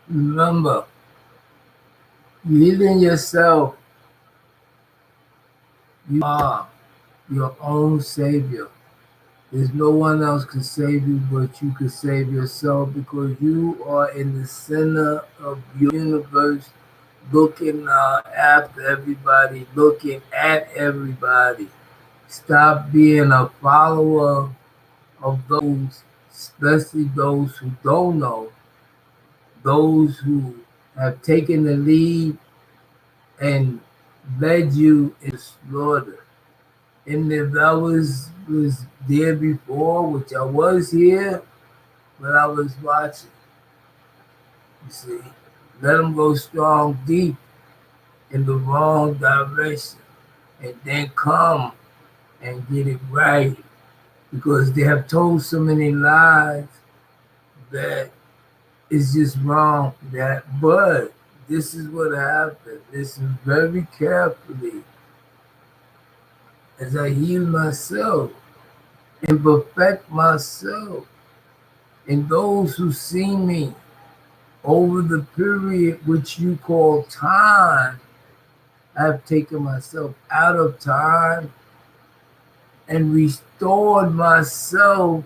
Remember, within yourself, you are your own savior. There's no one else can save you but you can save yourself because you are in the center of your universe, looking after everybody, looking at everybody. Stop being a follower of those, especially those who don't know, those who have taken the lead and led you into slaughter. And if I was there before, which I was here, but I was watching, you see, let them go strong deep in the wrong direction and then come and get it right because they have told so many lies that it's just wrong. But this is what happened. Listen very carefully as I heal myself and perfect myself. And those who see me over the period which you call time, I've taken myself out of time and restored myself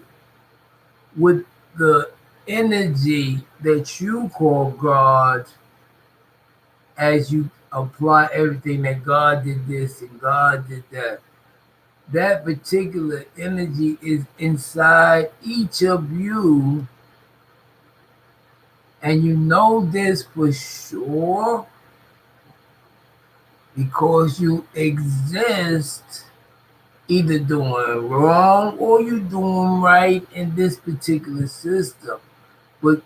with the energy that you call God as you apply everything that God did this and God did that. That particular energy is inside each of you, and you know this for sure because you exist either doing wrong or you doing right in this particular system. But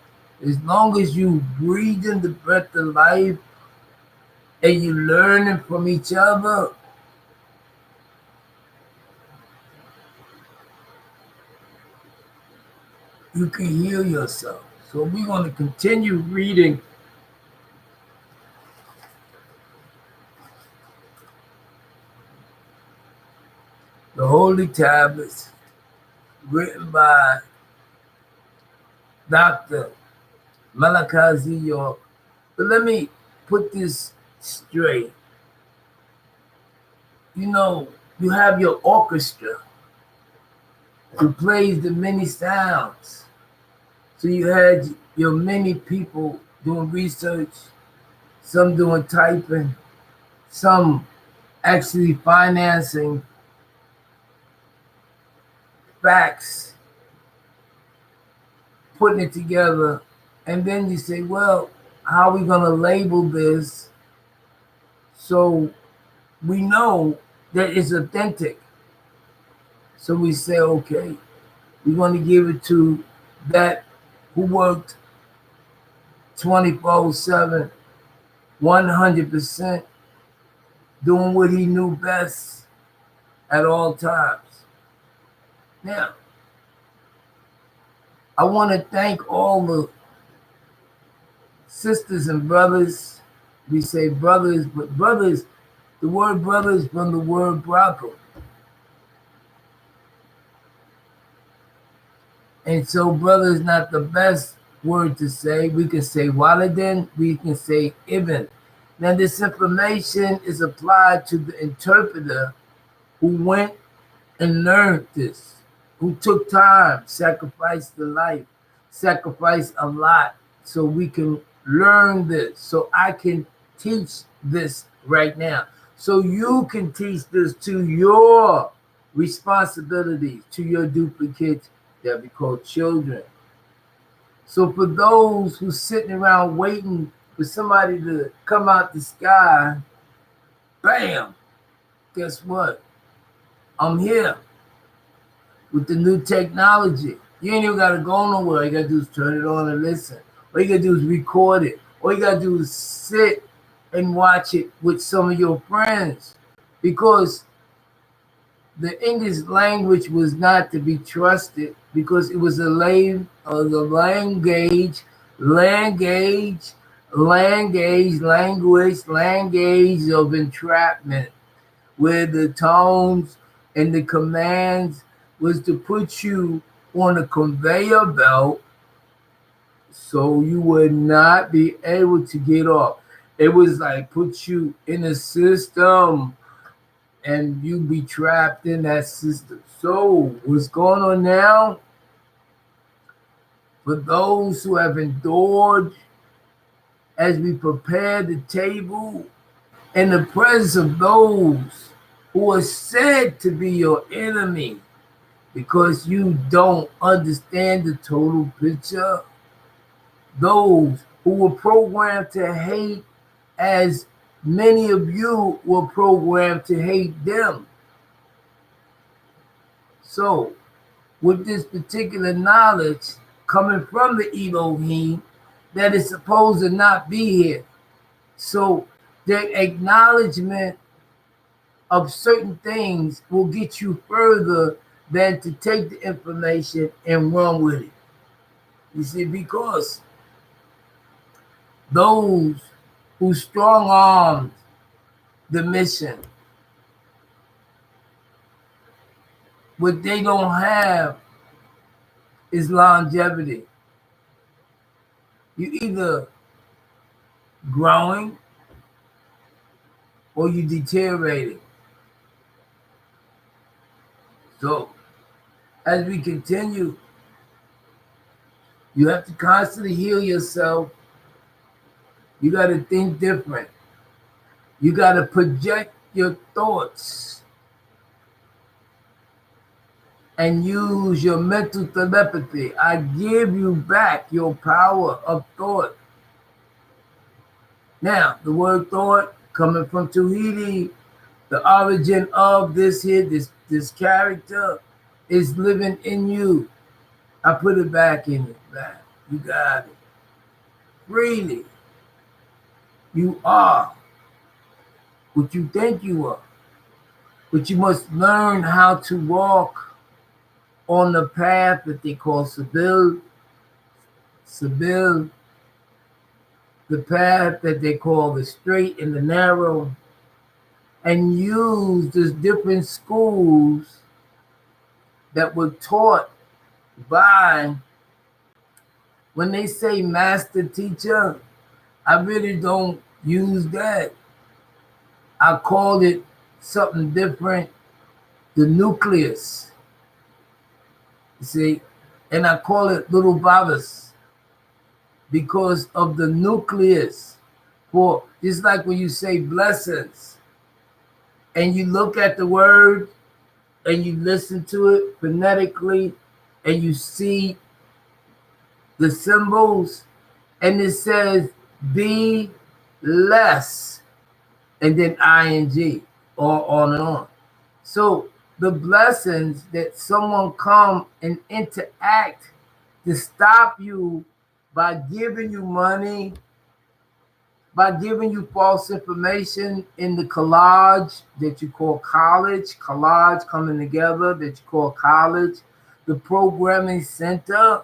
as long as you breathing the breath of life and you learning from each other, you can heal yourself. So we're going to continue reading the Holy Tablets written by Dr. Malachi York. But let me put this straight. You know, you have your orchestra who plays the many sounds. So you had your many people doing research, some doing typing, some actually financing facts, putting it together. And then you say, well, how are we going to label this so we know that it's authentic? So we say, okay, we want to give it to that who worked 24/7, 100%, doing what he knew best at all times. Now, I want to thank all the sisters and brothers. We say brothers, but brothers, the word brothers from the word brother. And so brother is not the best word to say. We can say Waladen, we can say Ibn. Now this information is applied to the interpreter who went and learned this, who took time, sacrificed the life, sacrificed a lot so we can learn this, so I can teach this right now. So you can teach this to your responsibilities, to your duplicates that we call children. So for those who's sitting around waiting for somebody to come out the sky, bam, guess what? I'm here with the new technology. You ain't even got to go nowhere. All you got to do is turn it on and listen. All you got to do is record it. All you got to do is sit and watch it with some of your friends because the English language was not to be trusted because it was the language of entrapment, where the tones and the commands was to put you on a conveyor belt So you would not be able to get off. It was like put you in a system and you be trapped in that system. So what's going on now? For those who have endured as we prepare the table in the presence of those who are said to be your enemy because you don't understand the total picture. Those who were programmed to hate as many of you were programmed to hate them. So, with this particular knowledge coming from the Elohim, that is supposed to not be here. So, the acknowledgement of certain things will get you further than to take the information and run with it. You see, because those who strong armed the mission, what they don't have is longevity. You either growing or you deteriorating. So as we continue, you have to constantly heal yourself. You got to think different. You got to project your thoughts and use your mental telepathy. I give you back your power of thought. Now, the word thought coming from Tahiti, the origin of this here, this character is living in you. I put it back in you, back. You got it. Freely. You are what you think you are. But you must learn how to walk on the path that they call Sabil, the path that they call the straight and the narrow, and use the different schools that were taught by, when they say master teacher, I really don't use that. I call it something different, the nucleus. You see, and I call it little Babas because of the nucleus. For just like when you say blessings and you look at the word and you listen to it phonetically and you see the symbols and it says be less and then ing or on and on. So the blessings that someone come and interact to stop you by giving you money, by giving you false information in the collage that you call collage coming together that you call college, the programming center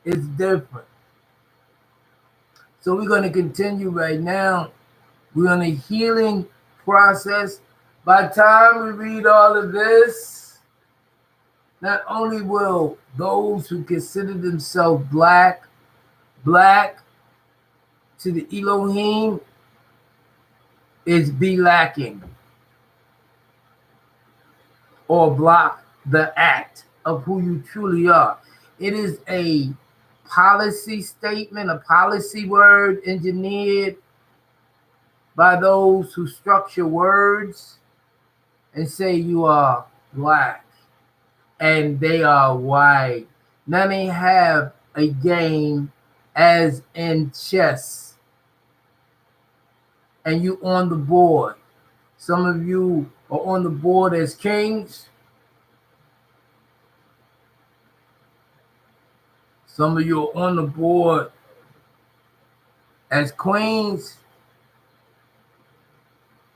is different. So we're going to continue right now. We're on a healing process. By the time we read all of this, not only will those who consider themselves black to the Elohim is be lacking or block the act of who you truly are. It is a policy statement, a policy word engineered by those who structure words and say you are black and they are white. Now they have a game as in chess and you on the board. Some of you are on the board as kings. Some of you are on the board as queens,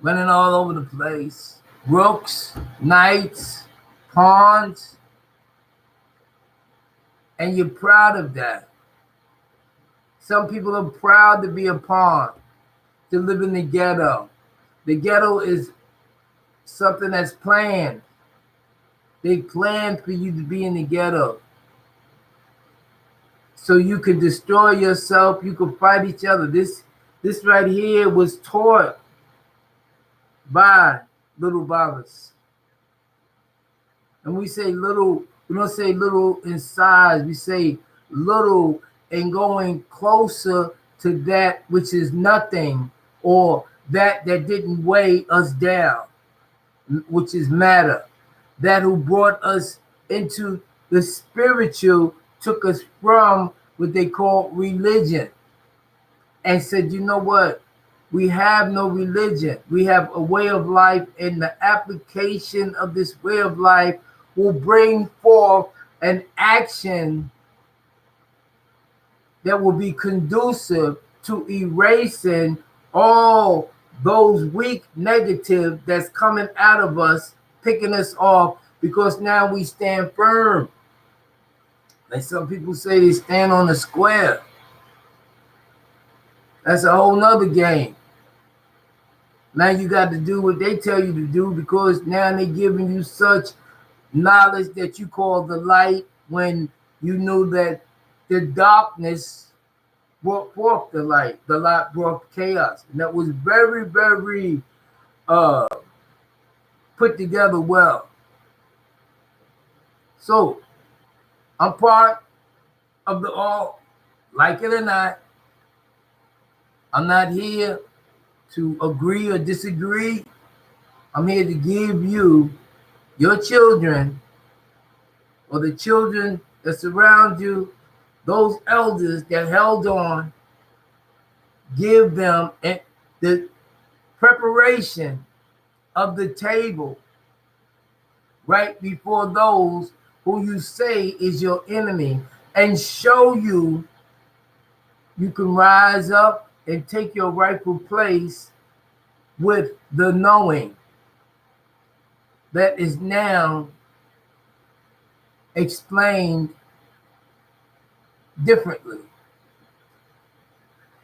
running all over the place. Rooks, knights, pawns, and you're proud of that. Some people are proud to be a pawn, to live in the ghetto. The ghetto is something that's planned. They plan for you to be in the ghetto. so you could destroy yourself, you could fight each other. This right here was taught by little Babas. And we say little, we don't say little in size, we say little in going closer to that which is nothing, or that didn't weigh us down, which is matter. That who brought us into the spiritual, took us from what they call religion, and said, you know what? We have no religion. We have a way of life, and the application of this way of life will bring forth an action that will be conducive to erasing all those weak negative that's coming out of us, picking us off, because now we stand firm. Like some people say, they stand on a square. That's a whole nother game. Now you got to do what they tell you to do, because now they're giving you such knowledge that you call the light, when you knew that the darkness brought forth the light. The light brought chaos. And that was very, very put together well. So I'm part of the all, like it or not. I'm not here to agree or disagree. I'm here to give you, your children, or the children that surround you, those elders that held on, give them the preparation of the table right before those who you say is your enemy, and show you can rise up and take your rightful place with the knowing that is now explained differently.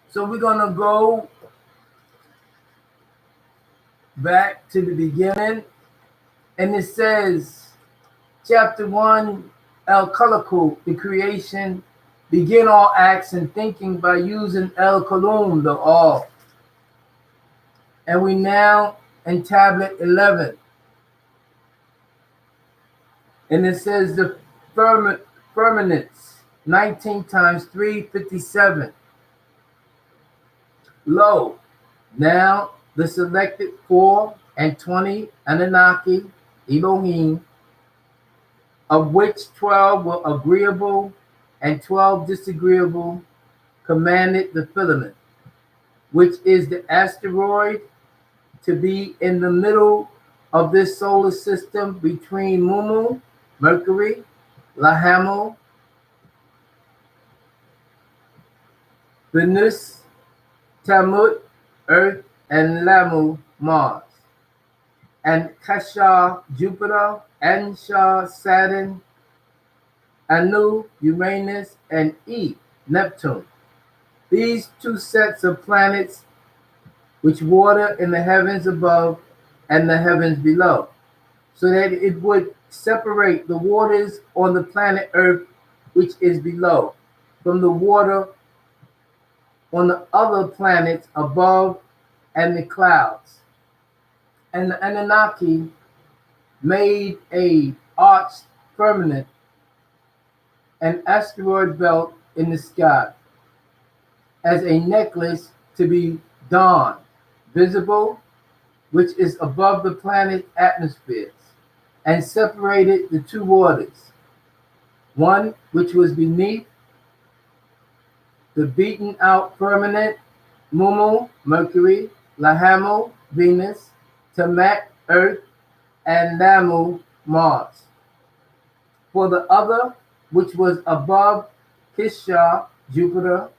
So we're going to go back to the beginning, and it says, chapter 1, El Khalaqu, the creation, begin all acts and thinking by using El Kalum, the all. And we now in tablet 11. And it says the firmaments, 19 times 3, 57. Lo, now the selected 4 and 20 Anunnaki, Elohim, of which 12 were agreeable and 12 disagreeable, commanded the filament, which is the asteroid, to be in the middle of this solar system between Mumu, Mercury, Lahamo, Venus, Tammuz, Earth, and Lamu, Mars, and Kasha, Jupiter, Ansha, Saturn, Anu, Uranus, and E, Neptune. These two sets of planets which water in the heavens above and the heavens below, so that it would separate the waters on the planet Earth, which is below, from the water on the other planets above and the clouds. And the Anunnaki made a arched firmament, an asteroid belt in the sky, as a necklace to be dawned, visible, which is above the planet's atmospheres, and separated the two waters, one which was beneath the beaten out firmament, Mumu, Mercury, Lahamo, Venus, Tamat, Earth, and Lamu, Mars. For the other, which was above Kisha, Jupiter,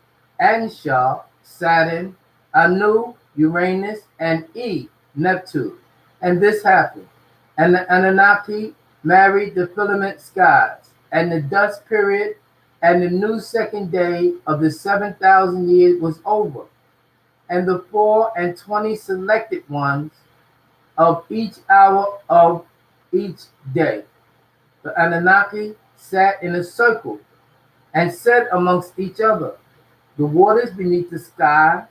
Ansha, Saturn, Anu, Uranus, and E, Neptune. And this happened. And the Anunnaki married the filament skies, and the dust period, and the new second day of the 7,000 years was over. And the 4 and 20 selected ones of each hour of each day, the Anunnaki sat in a circle and said amongst each other, the waters beneath the sky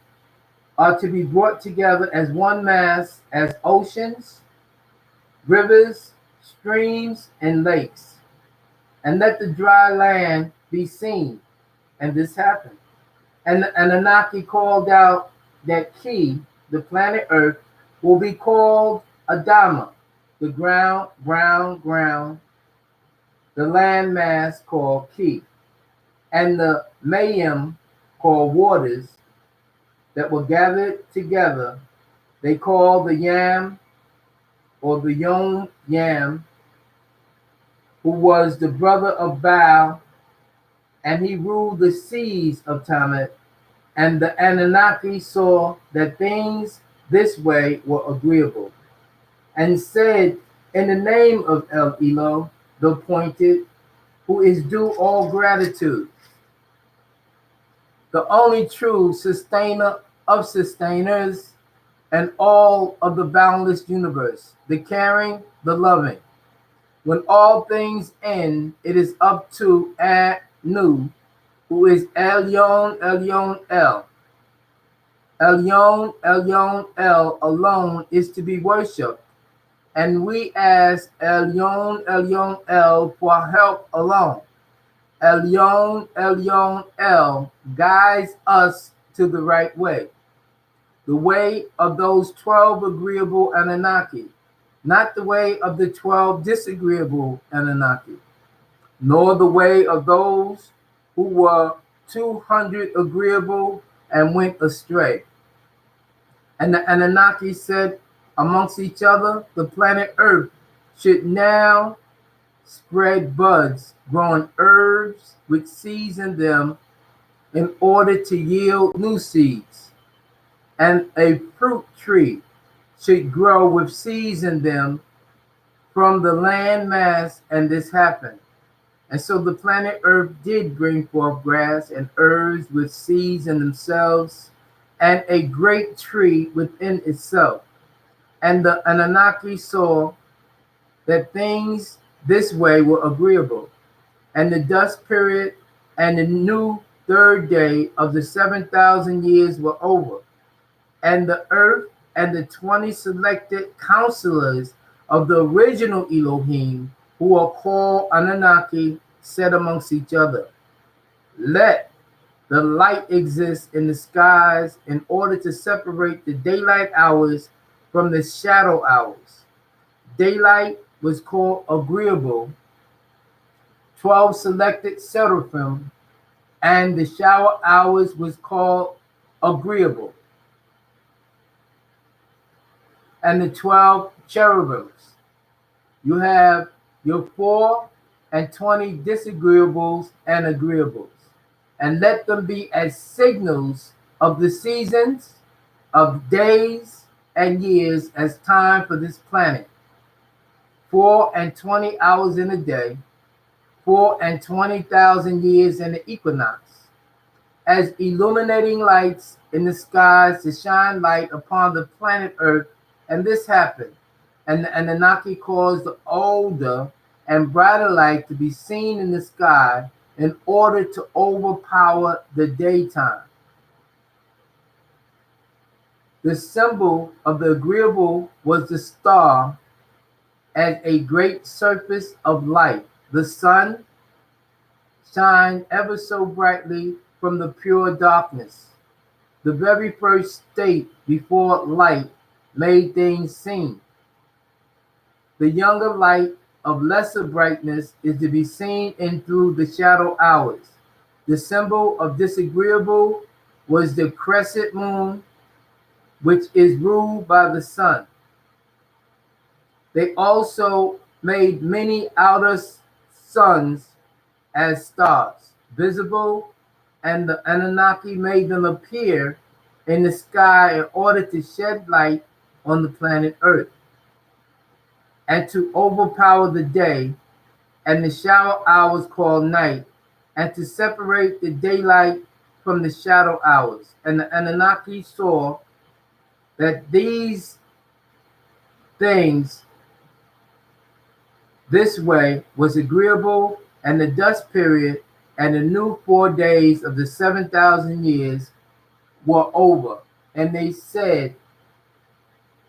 are to be brought together as one mass, as oceans, rivers, streams, and lakes, and let the dry land be seen. And this happened. And the Anunnaki called out that Ki, the planet Earth, will be called Adama, the ground, the land mass called Ki, and the Mayim called waters that were gathered together, they called the Yam or the Yom Yam, who was the brother of Baal, and he ruled the seas of Tamat. And the Anunnaki saw that things this way were agreeable, and said, in the name of El Elo, the appointed, who is due all gratitude, the only true sustainer of sustainers, and all of the boundless universe, the caring, the loving. When all things end, it is up to Anu, who is Elyon, Elyon, El. Elyon, Elyon, El alone is to be worshipped, and we ask Elyon, Elyon, El for help alone. Elyon, Elyon, El guides us to the right way, the way of those 12 agreeable Anunnaki, not the way of the 12 disagreeable Anunnaki, nor the way of those who were 200 agreeable and went astray. And the Anunnaki said amongst each other, the planet Earth should now spread buds, growing herbs with seeds in them in order to yield new seeds. And a fruit tree should grow with seeds in them from the land mass, and this happened. And so the planet Earth did bring forth grass and herbs with seeds in themselves, and a great tree within itself. And the Anunnaki saw that things this way were agreeable, and the dust period and the new third day of the 7,000 years were over, and the earth and the 20 selected counselors of the original Elohim, who are called Anunnaki, said amongst each other, let the light exist in the skies in order to separate the daylight hours from the shadow hours. Daylight was called agreeable, 12 selected seraphim, and the shower hours was called agreeable, and the 12 cherubims. You have your 4 and 20 disagreeables and agreeables, and let them be as signals of the seasons, of days and years as time for this planet. 4 and 20 hours in a day, 4 and 20,000 years in the equinox, as illuminating lights in the skies to shine light upon the planet Earth. And this happened. And the Anunnaki caused the older and brighter light to be seen in the sky in order to overpower the daytime. The symbol of the agreeable was the star as a great surface of light. The sun shined ever so brightly from the pure darkness, the very first state before light made things seen. The younger light of lesser brightness is to be seen in through the shadow hours. The symbol of disagreeable was the crescent moon, which is ruled by the sun. They also made many outer suns as stars, visible, and the Anunnaki made them appear in the sky in order to shed light on the planet Earth, and to overpower the day, and the shower hours called night, and to separate the daylight from the shadow hours. And the Anunnaki saw that these things this way was agreeable, and the dust period And the new 4 days of the 7,000 years were over. And they said,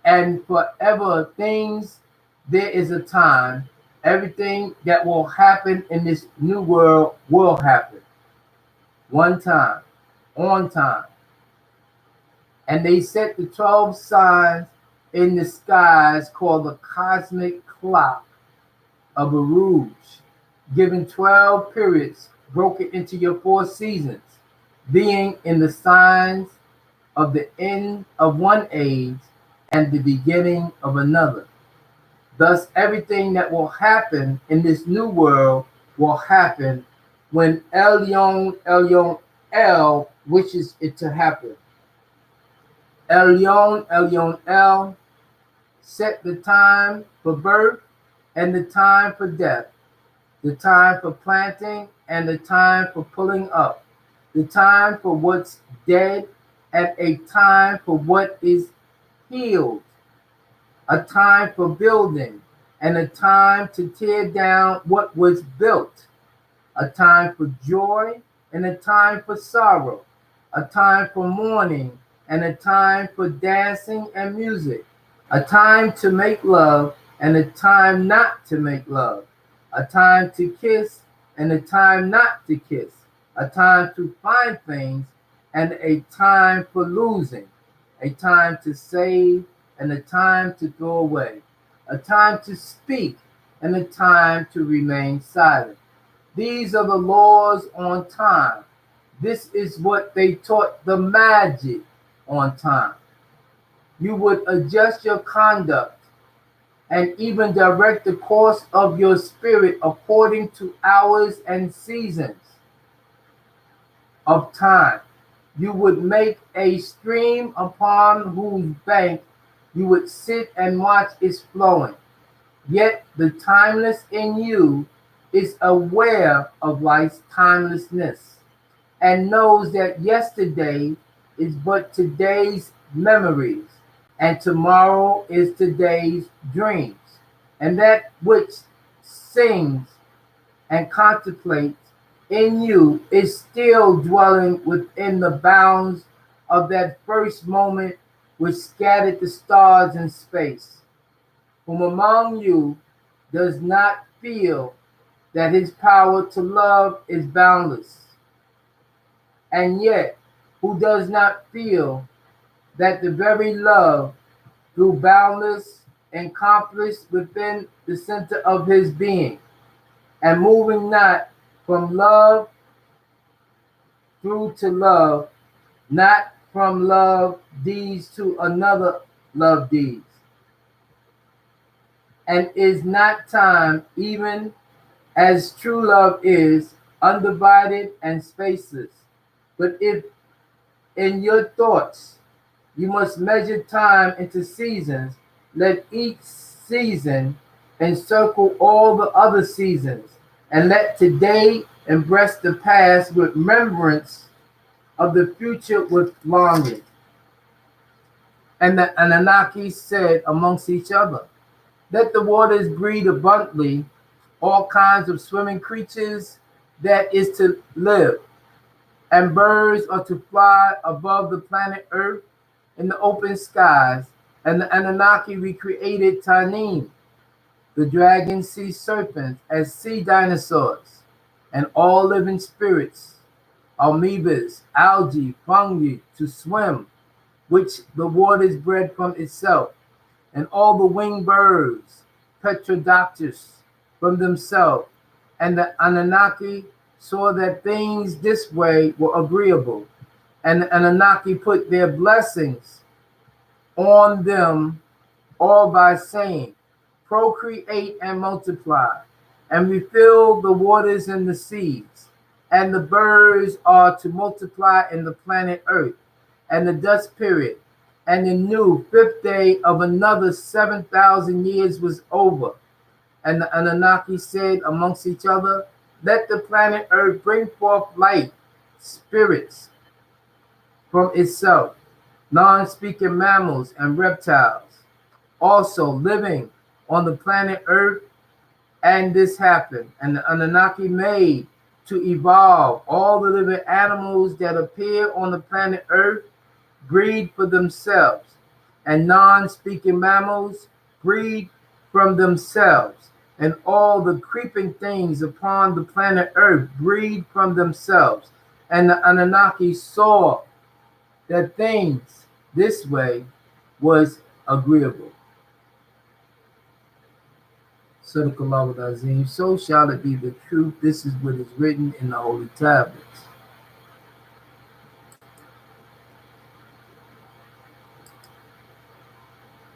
and forever things, there is a time. Everything that will happen in this new world will happen. One time, on time. And they set the 12 signs in the skies called the cosmic clock of Aruj, giving 12 periods broken into your 4 seasons, being in the signs of the end of one age and the beginning of another. Thus, everything that will happen in this new world will happen when Elyon El wishes it to happen. Elyon El set the time for birth and the time for death, the time for planting and the time for pulling up, the time for what's dead and a time for what is healed, a time for building and a time to tear down what was built, a time for joy and a time for sorrow, a time for mourning and a time for dancing and music, a time to make love and a time not to make love, a time to kiss and a time not to kiss, a time to find things and a time for losing, a time to save and a time to throw away, a time to speak and a time to remain silent. These are the laws on time. This is what they taught the magic on time. You would adjust your conduct and even direct the course of your spirit according to hours and seasons of time. You would make a stream upon whose bank you would sit and watch its flowing. Yet the timeless in you is aware of life's timelessness and knows that yesterday is but today's memories, and tomorrow is today's dreams. And that which sings and contemplates in you is still dwelling within the bounds of that first moment which scattered the stars in space. Whom among you does not feel that his power to love is boundless, and yet who does not feel that the very love through boundless accomplished within the center of his being, and moving not from love through to love, not from love deeds to another love deeds. And is not time, even as true love is, undivided and spaceless. But if in your thoughts you must measure time into seasons, let each season encircle all the other seasons, and let today embrace the past with remembrance of the future with longing. And the Anunnaki said amongst each other, let the waters breed abundantly all kinds of swimming creatures that is to live, and birds are to fly above the planet Earth in the open skies. And the Anunnaki recreated Tanim, the dragon sea serpents, as sea dinosaurs, and all living spirits, amoebas, algae, fungi, to swim, which the waters bred from itself, and all the winged birds, petrodactylus, from themselves. And the Anunnaki saw that things this way were agreeable, and the Anunnaki put their blessings on them all by saying, procreate and multiply, and refill the waters and the seas, and the birds are to multiply in the planet Earth, and the dust period, and the new 5th day of another 7,000 years was over. And the Anunnaki said amongst each other, let the planet Earth bring forth light, spirits from itself, non-speaking mammals and reptiles, also living on the planet Earth. And this happened. And the Anunnaki made to evolve. All the living animals that appear on the planet Earth breed for themselves, and non-speaking mammals breed from themselves, and all the creeping things upon the planet Earth breed from themselves. And the Anunnaki saw that things this way was agreeable. Sadaqallahu Azim. So shall it be the truth. This is what is written in the holy tablets.